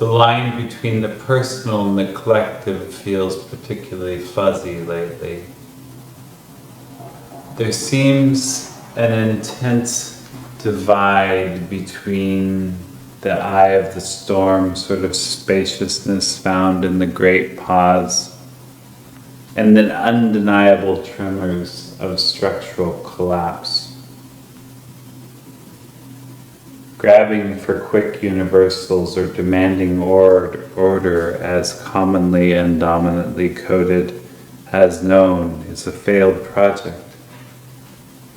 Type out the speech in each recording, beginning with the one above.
The line between the personal and the collective feels particularly fuzzy lately. There seems an intense divide between the eye of the storm sort of spaciousness found in the great pause and the undeniable tremors of structural collapse. Grabbing for quick universals or demanding order as commonly and dominantly coded as known is a failed project.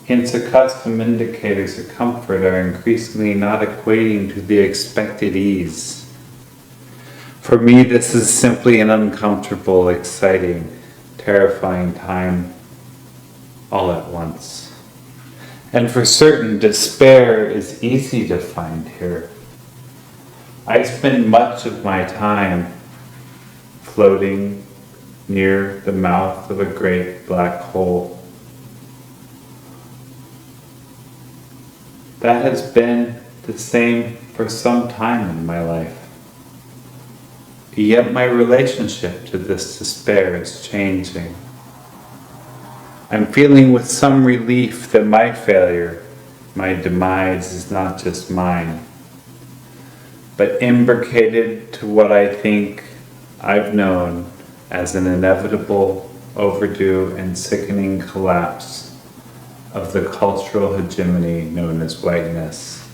Hence, accustomed indicators of comfort are increasingly not equating to the expected ease. For me, this is simply an uncomfortable, exciting, terrifying time all at once. And for certain, despair is easy to find here. I spend much of my time floating near the mouth of a great black hole. That has been the same for some time in my life. Yet my relationship to this despair is changing. I'm feeling with some relief that my failure, my demise is not just mine, but imbricated to what I think I've known as an inevitable, overdue, and sickening collapse of the cultural hegemony known as whiteness.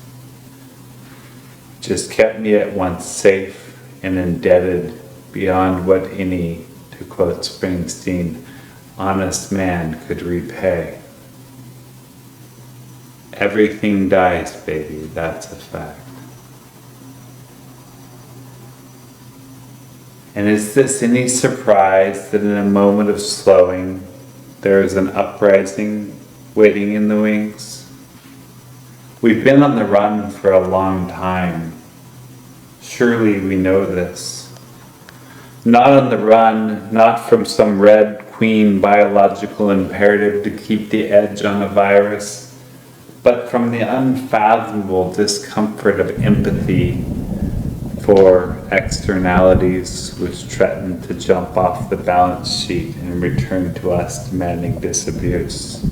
Just kept me at once safe and indebted beyond what any, to quote Springsteen, honest man could repay. Everything dies, baby, that's a fact. And is this any surprise that in a moment of slowing, there is an uprising waiting in the wings? We've been on the run for a long time. Surely we know this. Not on the run, not from some red queen biological imperative to keep the edge on a virus, but from the unfathomable discomfort of empathy for externalities which threaten to jump off the balance sheet and return to us demanding disabuse.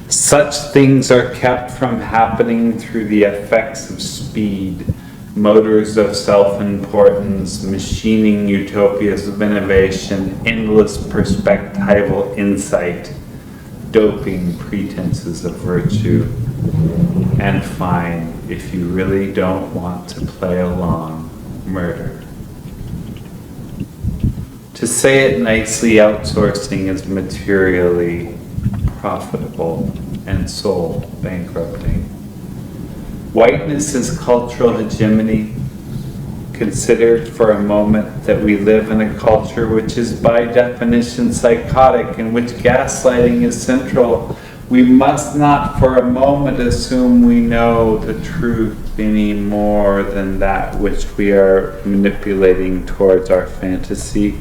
Such things are kept from happening through the effects of speed, motors of self-importance, machining utopias of innovation, endless perspectival insight, doping pretenses of virtue, and fine, if you really don't want to play along, murder. To say it nicely, outsourcing is materially profitable and soul bankrupting. Whiteness is cultural hegemony. Consider for a moment that we live in a culture which is by definition psychotic, in which gaslighting is central. We must not for a moment assume we know the truth any more than that which we are manipulating towards our fantasy.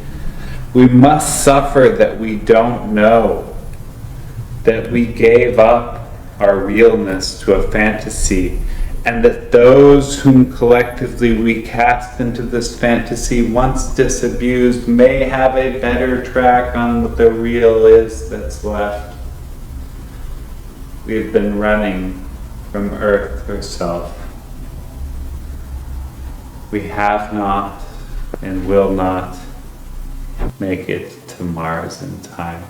We must suffer that we don't know, that we gave up our realness to a fantasy, and that those whom collectively we cast into this fantasy, once disabused, may have a better track on what the real is that's left. We've been running from Earth herself. We have not and will not make it to Mars in time.